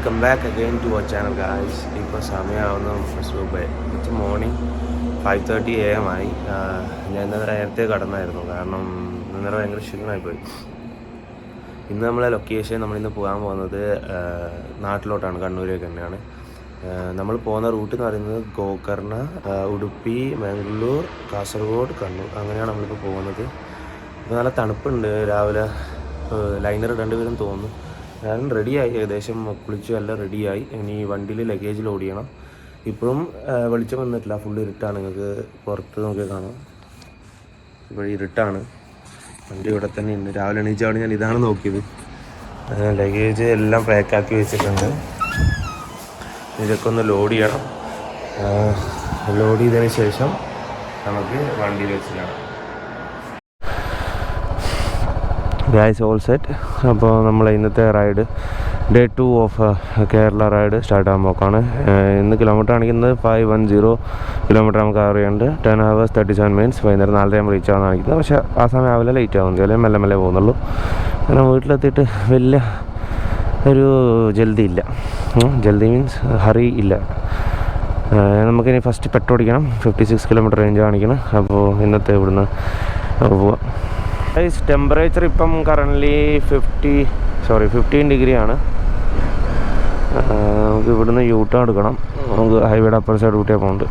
Welcome back again to our channel guys. ഇപ്പോൾ സമയമാവുന്ന it's morning 5:30 AM ആയി. ഞാൻ ഇന്നലെ നേരത്തെ കടന്നായിരുന്നു, കാരണം ഇന്നലെ ഭയങ്കര ക്ഷീണമായിപ്പോയി. ഇന്ന് നമ്മളെ ലൊക്കേഷൻ നമ്മളിന്ന് പോകാൻ പോകുന്നത് നാട്ടിലോട്ടാണ്, കണ്ണൂരേക്ക് തന്നെയാണ്. നമ്മൾ പോകുന്ന റൂട്ട് എന്ന് പറയുന്നത് ഗോകർണ, ഉടുപ്പി, മംഗളൂർ, കാസർഗോഡ്, കണ്ണൂർ, അങ്ങനെയാണ് നമ്മളിപ്പോൾ പോകുന്നത്. ഇപ്പോൾ നല്ല തണുപ്പുണ്ട്. രാവിലെ ലൈനർ ഇടേണ്ടി വരും തോന്നുന്നു. ഞാൻ റെഡിയായി, ഏകദേശം കുളിച്ചു എല്ലാം റെഡിയായി. ഇനി വണ്ടിയിൽ ലഗേജ് ലോഡ് ചെയ്യണം. ഇപ്പോഴും വെളിച്ചം വന്നിട്ടില്ല, ഫുള്ള് ഇരുട്ടാണ്. നിങ്ങൾക്ക് പുറത്ത് നോക്കി കാണാം, ഇപ്പോൾ ഇരുട്ടാണ്. വണ്ടി ഇവിടെ തന്നെ ഉണ്ട്. രാവിലെ എണീച്ചാണ് ഞാൻ ഇതാണ് നോക്കിയത്. ലഗേജ് എല്ലാം പാക്കാക്കി വെച്ചിട്ടുണ്ട്. ഇതൊക്കെ ഒന്ന് ലോഡ് ചെയ്യണം. ലോഡ് ചെയ്തതിന് ശേഷം നമുക്ക് വണ്ടിയിൽ വെച്ച് കാണാം. Guys all set. അപ്പോൾ നമ്മൾ ഇന്നത്തെ ride day 2 of Kerala ride start ആകാൻ പോക്കാണ്. ഇന്ന് കിലോമീറ്റർ കാണിക്കുന്നത് 510 കിലോമീറ്റർ നമുക്ക് കവർ ചെയ്യുന്നുണ്ട്. 10 hours 37 minutes. വൈകുന്നേരം 4 ആകുമ്പോൾ റീച്ച് ആവാൻ കാണിക്കുന്നത്. പക്ഷേ ആ സമയം ആവില്ല, ലേറ്റ് ആവുന്നത്. അല്ലെങ്കിൽ മെല്ലെ മെല്ലെ പോകുന്നുള്ളൂ. കാരണം വീട്ടിലെത്തിയിട്ട് വലിയ ഒരു ജൽദി ഇല്ല. ജൽദി മീൻസ് ഹറി ഇല്ല. നമുക്കിനി ഫസ്റ്റ് പെട്രോൾ അടിക്കണം. 56 കിലോമീറ്റർ റേഞ്ച് കാണിക്കണം. അപ്പോൾ ഇന്നത്തെ ഇവിടുന്ന് പോവാം. ടെമ്പറേച്ചർ ഇപ്പം കറൻ്റ്ലി 15 ഡിഗ്രി ആണ്. നമുക്ക് ഇവിടുന്ന് യൂട്ടേൺ എടുക്കണം. നമുക്ക് ഹൈവേയുടെ അപ്പർ സൈഡ് റൂട്ടിയാണ് പോകുന്നുണ്ട്.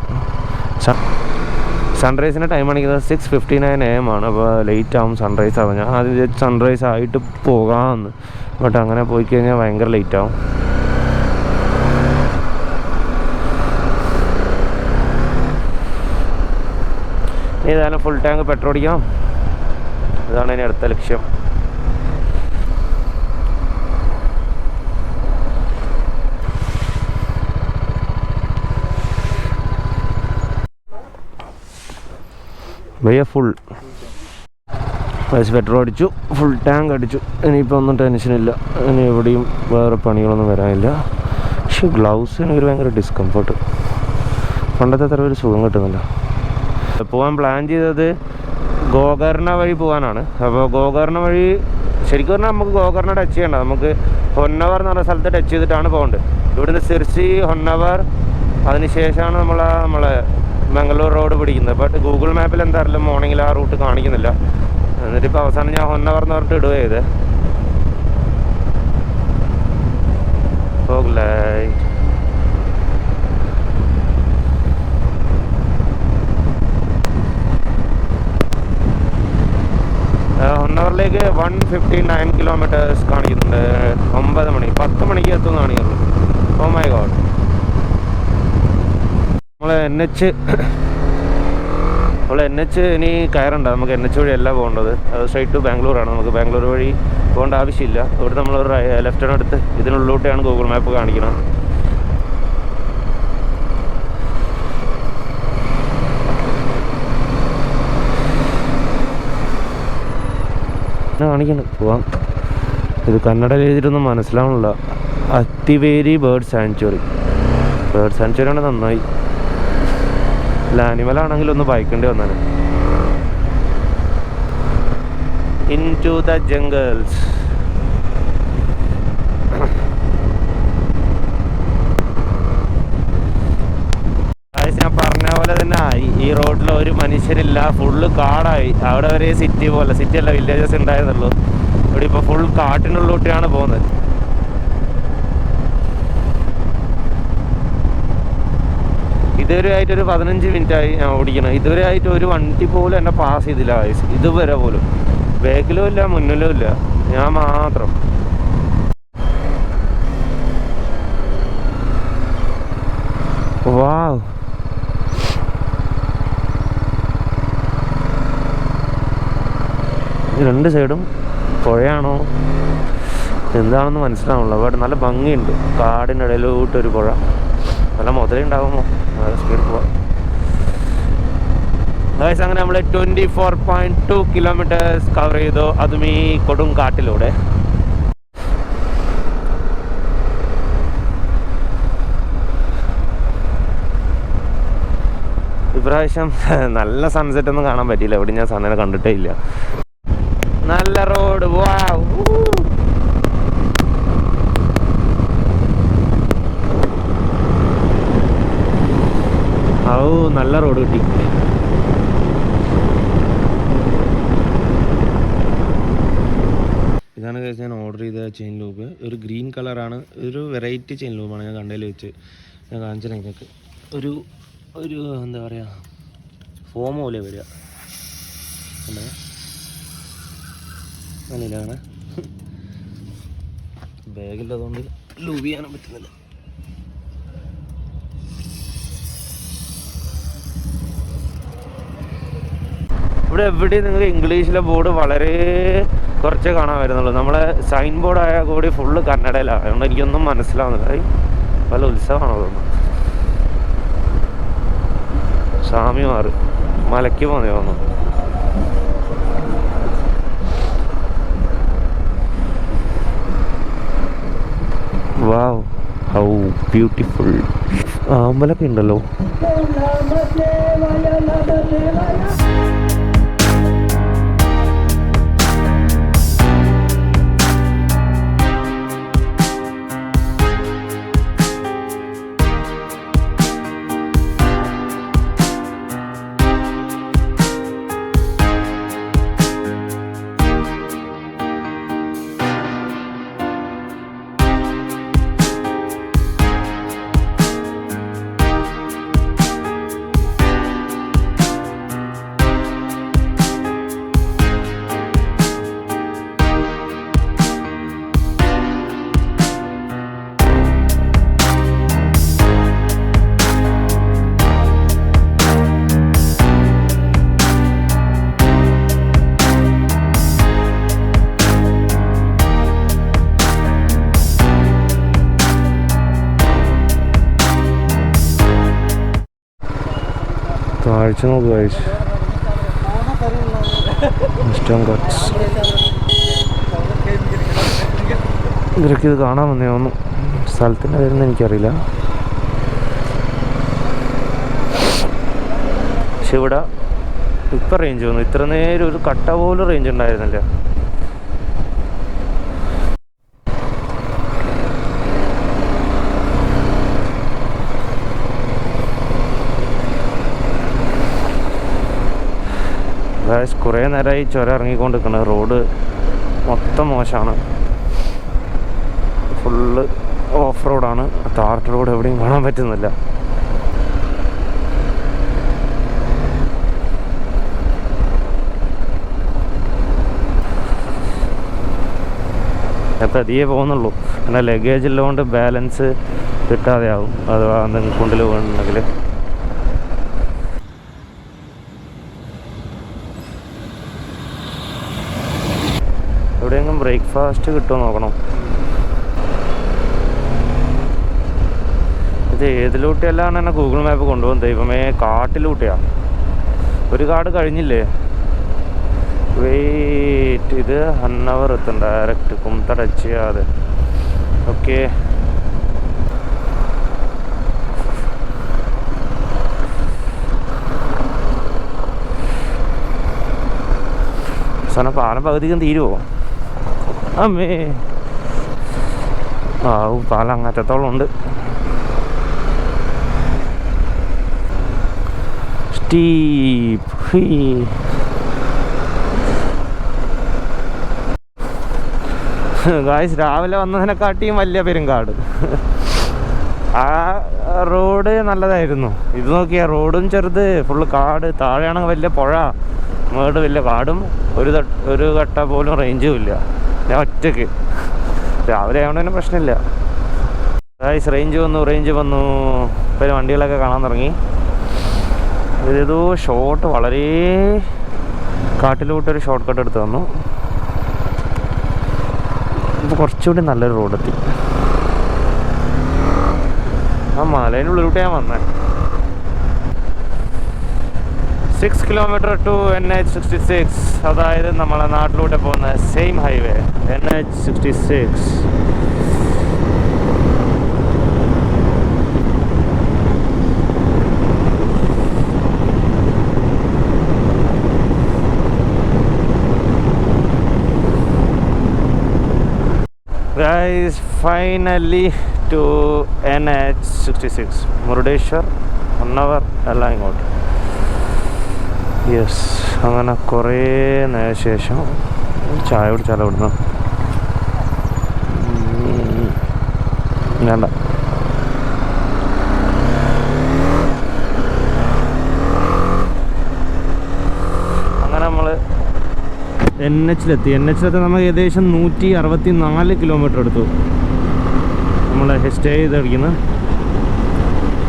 സൺറൈസിൻ്റെ ടൈം കാണിക്കുന്നത് 6:59 AM ആണ്. അപ്പോൾ ലേറ്റ് ആവും സൺറൈസ് ആവും. ഞാൻ ആദ്യം സൺറൈസ് ആയിട്ട് പോകാമെന്ന്, ബട്ട് അങ്ങനെ പോയി കഴിഞ്ഞാൽ ഭയങ്കര ലേറ്റ് ആവും. ഏതായാലും ഫുൾ ടാങ്ക് പെട്രോൾ അടിക്കണം. ഇതാണ് ഇനി അടുത്ത ലക്ഷ്യം. ഫുൾ പെട്രോൾ അടിച്ചു, ഫുൾ ടാങ്ക് അടിച്ചു. ഇനിയിപ്പോൾ ഒന്നും ടെൻഷനില്ല. ഇനി എവിടെയും വേറെ പണികളൊന്നും വരാനില്ല. പക്ഷേ ഗ്ലൗസിന് ഒരു ഭയങ്കര ഡിസ്കംഫർട്ട്. പണ്ടത്തെ അത്ര ഒരു സുഖം കിട്ടുന്നില്ല. പോകാൻ പ്ലാൻ ചെയ്തത് ഗോകർണ വഴി പോകാനാണ്. അപ്പോൾ ഗോകർണ വഴി ശരിക്കും പറഞ്ഞാൽ നമുക്ക് ഗോകർണ ടച്ച് ചെയ്യണ്ട. നമുക്ക് ഹൊന്നവർ എന്ന് പറഞ്ഞ സ്ഥലത്ത് ടച്ച് ചെയ്തിട്ടാണ് പോകേണ്ടത്. ഇവിടുന്ന് സിർസി, ഹൊന്നവർ, അതിനുശേഷമാണ് നമ്മളെ മംഗളൂർ റോഡ് പിടിക്കുന്നത്. ബട്ട് ഗൂഗിൾ മാപ്പിൽ എന്തായാലും മോർണിംഗിൽ ആ റൂട്ട് കാണിക്കുന്നില്ല. എന്നിട്ടിപ്പോൾ അവസാനം ഞാൻ ഹൊന്നവർ എന്ന് പറഞ്ഞിട്ട് ഇടുക ചെയ്ത്. ഹൊന്നവറിലേക്ക് 159 കിലോമീറ്റേഴ്സ് കാണിക്കുന്നുണ്ട്. 9 മണി 10 മണിക്ക് എത്തുമെന്ന് കാണിക്കുള്ളൂ. Oh my God. നമ്മൾ NH ഇനി കയറണ്ട. നമുക്ക് NH വഴിയല്ല പോകേണ്ടത്. അത് സ്ട്രൈറ്റ് ടു ബാംഗ്ലൂരാണ്. നമുക്ക് ബാംഗ്ലൂർ വഴി പോകേണ്ട ആവശ്യമില്ല. ഇവിടെ നമ്മളൊരു ലെഫ്റ്റ് എടുത്ത് ഇതിനുള്ളിലോട്ടാണ് ഗൂഗിൾ മാപ്പ് കാണിക്കുന്നത്. കാണിക്കണം പോവാം. ഇത് കന്നഡയിൽ എഴുതിയിട്ടൊന്നും മനസ്സിലാവണില്ല. അത്തിവേരി ബേർഡ് സാങ്ച്വറി ആണ്. നന്നായി. അല്ല, ആനിമലാണെങ്കിൽ ഒന്ന് ബൈക്കേണ്ടി വന്നാണ്. Into the jungles. ഞാൻ പറഞ്ഞ പോലെ തന്നെ ഈ റോഡിൽ ഒരു മനുഷ്യരില്ല, ഫുള്ള് കാടായി. അവിടെ വരെ സിറ്റി പോലെ, സിറ്റി അല്ല വില്ലേജസ് ഉണ്ടായിരുന്നുള്ളൂ. ഇവിടെ ഇപ്പോൾ ഫുൾ കാട്ടിനുള്ളിലോട്ടാണ് പോകുന്നത്. ഇതുവരെ ആയിട്ടൊരു 15 മിനിറ്റായി ഞാൻ ഓടിക്കണം. ഇതുവരെ ആയിട്ട് ഒരു വണ്ടി പോലും എന്നെ പാസ് ചെയ്തില്ല വയസ്സ്. ഇതുവരെ പോലും ബാക്കിലും ഇല്ല മുന്നിലും ഇല്ല, ഞാൻ മാത്രം. വാവ്. രണ്ട് സൈഡും പുഴയാണോ എന്താണെന്ന് മനസ്സിലാവുന്നില്ല. അവിടെ നല്ല ഭംഗിയുണ്ട്. കാടിൻ്റെ ഇടയിലോട്ടൊരു പുഴ. നല്ല മുതലുണ്ടാകുമോ? നല്ല സ്പീഡ് പോവാം. അങ്ങനെ നമ്മൾ 24.2 കിലോമീറ്റേഴ്സ് കവർ ചെയ്തു. അതും ഈ കൊടും കാട്ടിലൂടെ. ഇപ്രാവശ്യം നല്ല സൺസെറ്റ് ഒന്നും കാണാൻ പറ്റിയില്ല. എവിടെ ഞാൻ സണ്ണിനെ കണ്ടിട്ടേ ഇല്ല. നല്ല റോഡ്. വാവ്. നല്ല റോഡ് കിട്ടി. ഇതാണ് കഴിച്ച് ഞാൻ ഓർഡർ ചെയ്ത ചെയിൻ ലൂപ്പ്. ഒരു ഗ്രീൻ കളറാണ്, ഒരു വെറൈറ്റി ചെയിൻ ലൂപ്പാണ് ഞാൻ കണ്ടതിൽ വെച്ച്. ഞാൻ കാണിച്ചത് നിങ്ങൾക്ക് ഒരു എന്താ പറയുക, ഫോം പോലെ വരിക അങ്ങനെയാണ്. ബാഗില്ലതുകൊണ്ട് ലൂബ് ചെയ്യാനും പറ്റുന്നില്ല. ഇവിടെ എവിടെയും നിങ്ങൾക്ക് ഇംഗ്ലീഷിലെ ബോർഡ് വളരെ കുറച്ചേ കാണാൻ വരുന്നുള്ളൂ. നമ്മളെ സൈൻ ബോർഡായ കൂടി ഫുള്ള് കന്നഡയിലാണ്. അതുകൊണ്ട് എനിക്കൊന്നും മനസ്സിലാവുന്നില്ല. പല ഉത്സവമാണോ തോന്നുന്നു. സ്വാമിമാർ മലയ്ക്ക് പോന്നേ തോന്നുന്നു. വാവ്, ഹൗ ബ്യൂട്ടിഫുൾ. ആമ്പലൊക്കെ ഉണ്ടല്ലോ. കാഴ്ച നോക്കുക ഗൈസ്. ഇവരൊക്കെ ഇത് കാണാൻ വന്നേ ഒന്നും. സ്ഥലത്തിൻ്റെ പേരൊന്നും എനിക്കറിയില്ല. പക്ഷെ ഇവിടെ ഇപ്പം റേഞ്ച് വന്നു. ഇത്ര നേരം ഒരു കട്ട പോലും റേഞ്ച് ഉണ്ടായിരുന്നില്ല. കുറേ നേരമായി ചുരം ഇറങ്ങിക്കൊണ്ടിരിക്കുന്നത്. റോഡ് മൊത്തം മോശമാണ്. ഫുള്ള് ഓഫ് റോഡാണ്. ടാർട്ട് റോഡ് എവിടെയും കാണാൻ പറ്റുന്നില്ല. ഞാൻ പതിയെ പോകുന്നുള്ളൂ. പിന്നെ ലഗേജ് ഉള്ളതുകൊണ്ട് ബാലൻസ് കിട്ടാതെ ആവും. അഥവാ എന്തെങ്കിലും കൊണ്ടിൽ പോകുന്നുണ്ടെങ്കിൽ. എവിടെയെങ്കിലും ബ്രേക്ക്ഫാസ്റ്റ് കിട്ടുമോ നോക്കണം. ഇത് ഏതിലൂട്ടിയല്ലാണ് എന്നെ ഗൂഗിൾ മാപ്പ് കൊണ്ടുപോകും. ദൈവമേ, കാട്ടിലൂട്ടിയാണ്. ഒരു കാട് കഴിഞ്ഞില്ലേ? വെയിറ്റ്, ഇത് 1 hour എത്തും ഡയറക്റ്റ് കുംതടച്ച് ചെയ്യാതെ. ഓക്കെ, അവസാനം പാലം പകുതിക്കും തീരുമോ? അമ്മേ, പാലം അങ്ങറ്റത്തോളം ഉണ്ട്. സ്റ്റീപ്പ്. ഗായ്സ്, രാവിലെ വന്നതിനെക്കാട്ടിയും വലിയ പെരുങ്കാട്. ആ റോഡ് നല്ലതായിരുന്നു. ഇത് നോക്കിയാ റോഡും ചെറുത്, ഫുള്ള് കാട്. താഴെയാണെങ്കിൽ വലിയ പുഴ, മേട് വലിയ കാടും. ഒരു കട്ട പോലും റേഞ്ചും ഇല്ല. ഞാൻ ഒറ്റയ്ക്ക് രാവിലെ ആയതുകൊണ്ട് തന്നെ പ്രശ്നമില്ല. ഗായ്സ്, റേഞ്ച് വന്നു. ഇപ്പം വണ്ടികളൊക്കെ കാണാൻ തുടങ്ങി. ഇതേതോ ഷോർട്ട്, വളരെ കാട്ടിലോട്ടൊരു ഷോർട്ട് കട്ട് എടുത്ത് തന്നു. ഇപ്പോൾ കുറച്ചുകൂടി നല്ലൊരു റോഡെത്തി. ആ മലേനുള്ളിലോട്ട് ഞാൻ വന്നേ. 6 kilometer ടു NH 66. അതായത് നമ്മളെ നാട്ടിലൂടെ പോകുന്ന same highway NH 66. Guys, finally to NH 66 Murudeshwar 1 hour എല്ലാം ഇങ്ങോട്ട്. യെസ്, അങ്ങനെ കുറേ നേരം ശേഷം ചായ കുടിച്ചാലോ ഇവിടുന്ന്? വേണ്ട. അങ്ങനെ നമ്മൾ NH-ലെത്തി. നമ്മൾ ഏകദേശം 164 കിലോമീറ്റർ എടുത്തു നമ്മൾ സ്റ്റേ ചെയ്തടിക്കുന്നത്.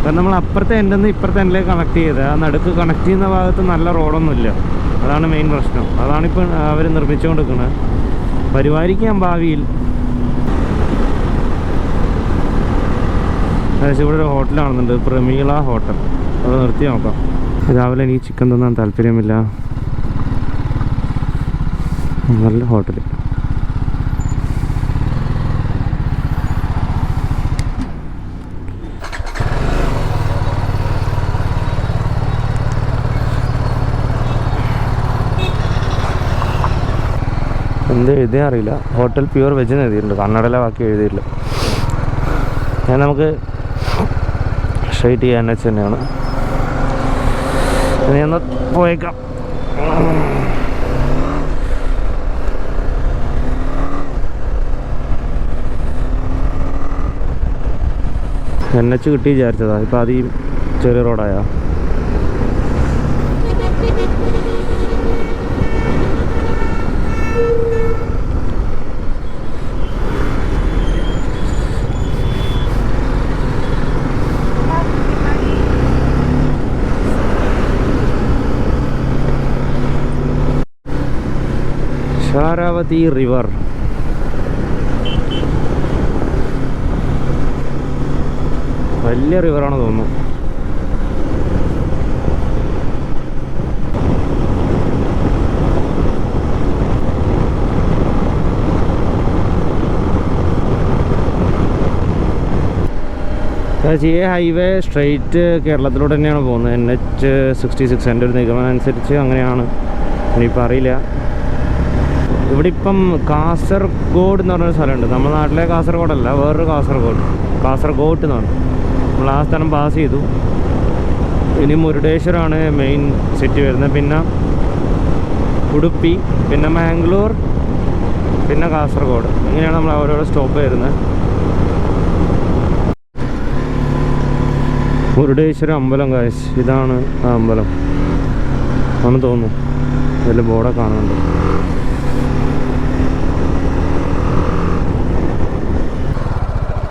കാരണം നമ്മൾ അപ്പുറത്തെ എൻഡിൽ നിന്ന് ഇപ്പുറത്തെ എൻഡിലേക്ക് കണക്ട് ചെയ്ത് ആ നടുക്ക് കണക്ട് ചെയ്യുന്ന ഭാഗത്ത് നല്ല റോഡൊന്നുമില്ല. അതാണ് മെയിൻ പ്രശ്നം. അതാണിപ്പോൾ അവർ നിർമ്മിച്ചുകൊണ്ടിരിക്കുന്നത്. പരിപാലിക്കാൻ ഭാവിയിൽ. ഏകദേശം ഇവിടെ ഒരു ഹോട്ടൽ കാണുന്നുണ്ട്, പ്രമീള ഹോട്ടൽ. അത് നിർത്തി നോക്കാം. രാവിലെ എനിക്ക് ചിക്കൻ തിന്നാൻ താല്പര്യമില്ല. നല്ല ഹോട്ടൽ. എന്ത് എഴുതിയാൽ അറിയില്ല. ഹോട്ടൽ പ്യൂർ വെജ് എന്ന് എഴുതിയിട്ടുണ്ട്, കന്നഡയിലെ ബാക്കി എഴുതിയില്ല. ഞാൻ നമുക്ക് സ്ട്രൈറ്റ് ചെയ്യാൻ NH തന്നെയാണ്. ഇനി ഒന്ന് പോയേക്കാം. NH കിട്ടി വിചാരിച്ചതാ, ഇപ്പം അത് ഈ ചെറിയ റോഡായാ. ഷാരാവതി റിവർ. വലിയ റിവറാണ് തോന്നുന്നു. ഈ ഹൈവേ സ്ട്രെയിറ്റ് കേരളത്തിലൂടെ തന്നെയാണ് പോകുന്നത്. NH-66 എൻ്റെ ഒരു നിഗമനം അനുസരിച്ച് അങ്ങനെയാണ്. ഇനിയിപ്പോൾ അറിയില്ല. ഇവിടെ ഇപ്പം കാസർഗോഡ് എന്ന് പറഞ്ഞൊരു സ്ഥലമുണ്ട്. നമ്മുടെ നാട്ടിലെ കാസർഗോഡല്ല, വേറൊരു കാസർഗോഡ് എന്നാണ്. നമ്മൾ ആ സ്ഥലം പാസ് ചെയ്തു. ഇനി മുരുടേശ്വരമാണ് മെയിൻ സിറ്റി വരുന്നത്. പിന്നെ ഉടുപ്പി, പിന്നെ മാംഗ്ലൂർ, പിന്നെ കാസർഗോഡ്. ഇങ്ങനെയാണ് നമ്മൾ ഓരോരോ സ്റ്റോപ്പ് വരുന്നത്. മുരുടേശ്വര അമ്പലം ഗായ്സ്, ഇതാണ് ആ അമ്പലം ആണെന്ന് തോന്നുന്നു. ഇതിൽ ബോർഡൊക്കെ കാണുന്നുണ്ട്.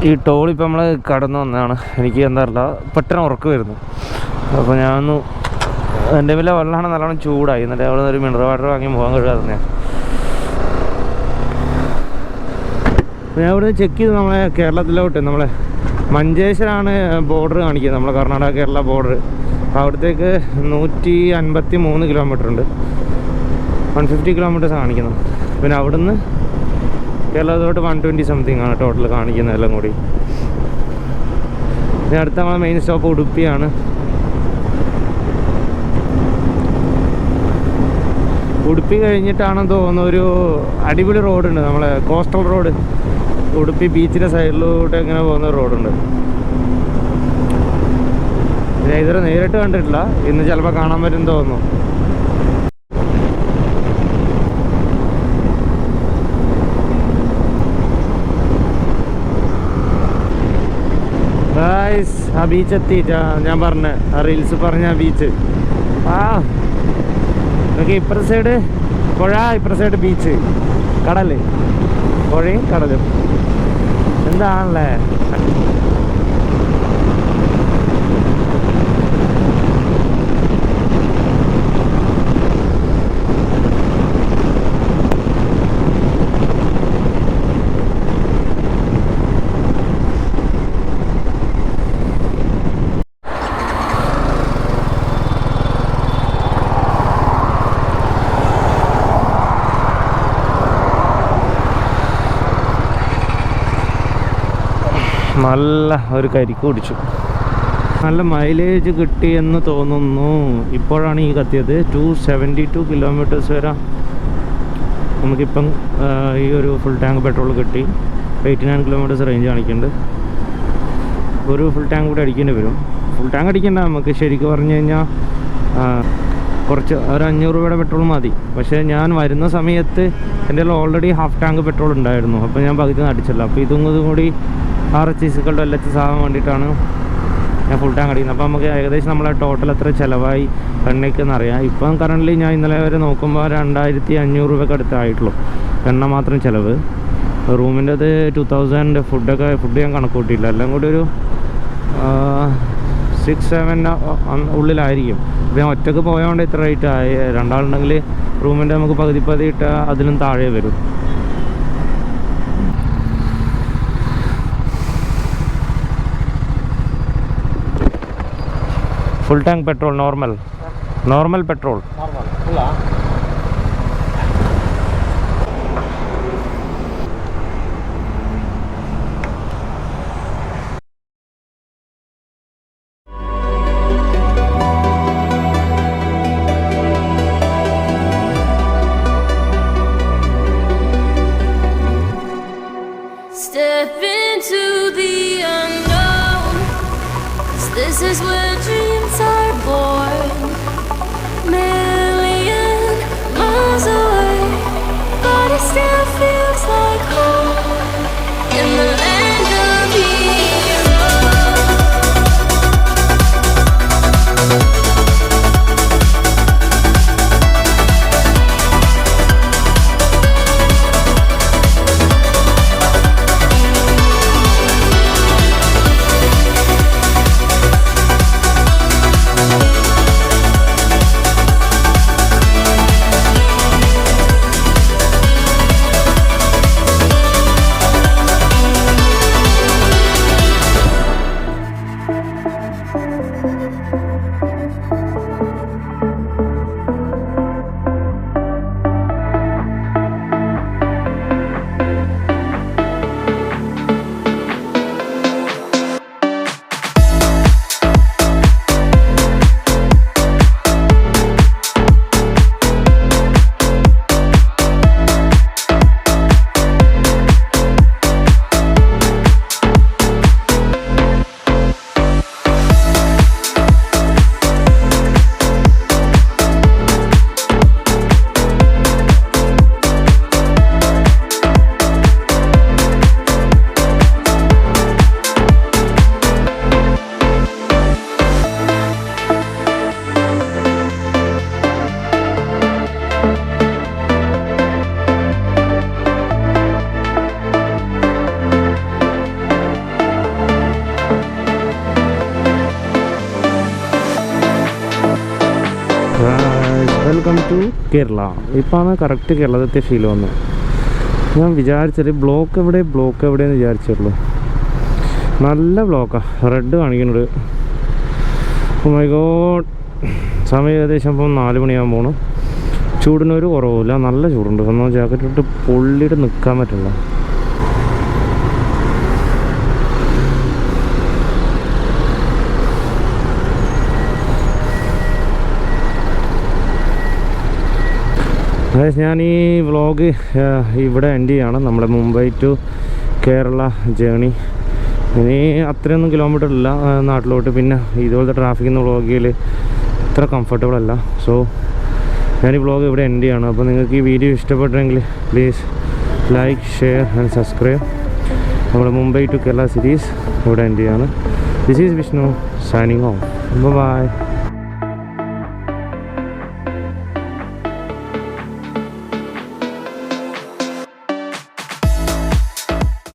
ഈ ടോൾ ഇപ്പം നമ്മൾ കടന്നു വന്നതാണ്. എനിക്ക് എന്താ അറിയില്ല, പെട്ടെന്ന് ഉറക്കം വരുന്നു. അപ്പോൾ ഞാനൊന്ന് എൻ്റെ വില വെള്ളമാണ് നല്ലോണം ചൂടായി. എന്നിട്ട് അവിടെ നിന്ന് ഒരു മിനറൽ വാട്ടർ വാങ്ങി പോകാൻ കഴിയാതെ ഞാൻ ഇവിടെ ചെക്ക് ചെയ്ത് നമ്മളെ കേരളത്തിലോട്ട് നമ്മളെ മഞ്ചേശ്വരമാണ് ബോർഡർ കാണിക്കുന്നത്, നമ്മളെ കർണാടക കേരള ബോർഡർ. അപ്പോൾ അവിടത്തേക്ക് 153 കിലോമീറ്റർ ഉണ്ട്. 150 കിലോമീറ്റേഴ്സ് കാണിക്കുന്നത്. പിന്നെ അവിടുന്ന് കേരളത്തിലോട്ട് 120 സംതിങ് ആണ് ടോട്ടൽ കാണിക്കുന്നത് എല്ലാം കൂടി. പിന്നെ അടുത്ത നമ്മളെ മെയിൻ സ്റ്റോപ്പ് ഉടുപ്പിയാണ്. ഉടുപ്പി കഴിഞ്ഞിട്ടാണെന്ന് തോന്നുന്നു ഒരു അടിപൊളി റോഡുണ്ട്, നമ്മളെ കോസ്റ്റൽ റോഡ്. ഉടുപ്പി ബീച്ചിൻ്റെ സൈഡിലൂടെ ഇങ്ങനെ പോകുന്ന റോഡുണ്ട്. ഞാൻ ഇതുവരെ നേരിട്ട് കണ്ടിട്ടില്ല, ഇന്ന് ചിലപ്പോൾ കാണാൻ പറ്റും തോന്നുന്നു. ആ ബീച്ച് എത്തിയിട്ടാ ഞാൻ പറഞ്ഞ ആ റീൽസ് പറഞ്ഞ ആ ബീച്ച്. നോക്കി ഇപ്പുറത്തെ സൈഡ് പുഴ, ഇപ്പുറത്തെ സൈഡ് ബീച്ച്, കടല്, പുഴയും കടലും. എന്താണല്ലേ നല്ല ഒരു കരിക്ക് കുടിച്ചു. നല്ല മൈലേജ് കിട്ടിയെന്ന് തോന്നുന്നു. ഇപ്പോഴാണ് ഈ കത്തിയത്. 272 കിലോമീറ്റേഴ്സ് വരെ നമുക്കിപ്പം ഈ ഒരു ഫുൾ ടാങ്ക് പെട്രോൾ കിട്ടി. 89 കിലോമീറ്റേഴ്സ് റേഞ്ച് കാണിക്കുന്നുണ്ട്. ഒരു ഫുൾ ടാങ്ക് കൂടെ അടിക്കേണ്ടി വരും. ഫുൾ ടാങ്ക് അടിക്കണ്ട, നമുക്ക് ശരിക്കും പറഞ്ഞു കഴിഞ്ഞാൽ കുറച്ച് ഒരു 500 രൂപയുടെ പെട്രോൾ മതി. പക്ഷേ ഞാൻ വരുന്ന സമയത്ത് എൻ്റെ ഓൾറെഡി ഹാഫ് ടാങ്ക് പെട്രോൾ ഉണ്ടായിരുന്നു. അപ്പോൾ ഞാൻ പകുതി അടിച്ചല്ലോ. അപ്പോൾ ഇതും കൂടി RHS LHS ആവാൻ വേണ്ടിയിട്ടാണ് ഞാൻ ഫുൾ ടാങ്ക് അടിക്കുന്നത്. അപ്പോൾ നമുക്ക് ഏകദേശം നമ്മളെ ടോട്ടൽ എത്ര ചിലവായി എണ്ണയ്ക്കെന്ന് അറിയാം. ഇപ്പം കറൻ്റ് ഞാൻ ഇന്നലെ വരെ നോക്കുമ്പോൾ 2500 രൂപയ്ക്ക് അടുത്തായിട്ടുള്ളൂ എണ്ണ മാത്രം ചിലവ്. റൂമിൻ്റെ അത് 2000. ഫുഡ് ഞാൻ കണക്ക് കൂട്ടിയില്ല. എല്ലാം കൂടി ഒരു 6-7 ഉള്ളിലായിരിക്കും. അപ്പോൾ ഞാൻ ഒറ്റയ്ക്ക് പോയതുകൊണ്ട് ഇത്ര റേറ്റ് ആയി. രണ്ടാളുണ്ടെങ്കിൽ റൂമിൻ്റെ നമുക്ക് പകുതി ഇട്ടാൽ അതിലും താഴെ വരും. Full tank petrol normal petrol. Step into the unknown. This is where dreams are born. Million miles away, but it still feels like home. In the land of heroes. Welcome to Kerala. ഇപ്പോഴാണ് correct കേരളത്തെ feel വന്നത്. ഞാൻ വിചാരിച്ചത് block എവിടെയെന്ന് വിചാരിച്ചുള്ളൂ. നല്ല ബ്ലോക്കാണ്, red കാണിക്കുന്നുണ്ട്. Oh my god. സമയം ഏകദേശം ഇപ്പം 4 മണിയാകാൻ പോകണം. ചൂടിനൊരു കുറവില്ല, നല്ല ചൂടുണ്ട്. ഒന്നും ജാക്കറ്റ് ഇട്ട് പൊള്ളിയിട്ട് നിൽക്കാൻ പറ്റില്ല. ഞാൻ ഈ വ്ളോഗ് ഇവിടെ എൻഡ് ചെയ്യാണ്. നമ്മുടെ മുംബൈ ടു കേരള ജേണി. ഇനി അത്രയൊന്നും കിലോമീറ്റർ ഇല്ല നാട്ടിലോട്ട്. പിന്നെ ഇതുപോലത്തെ ട്രാഫിക്കിന്ന് വ്ളോഗിൽ ഇത്ര കംഫർട്ടബിൾ അല്ല. സോ ഞാൻ ഈ വ്ളോഗ് ഇവിടെ എൻഡ് ചെയ്യാണ്. അപ്പോൾ നിങ്ങൾക്ക് ഈ വീഡിയോ ഇഷ്ടപ്പെട്ടെങ്കിൽ please like, share and subscribe. നമ്മുടെ മുംബൈ ടു കേരള സീരീസ് ഇവിടെ എൻഡ് ചെയ്യാണ്. This is Vishnu signing off. By.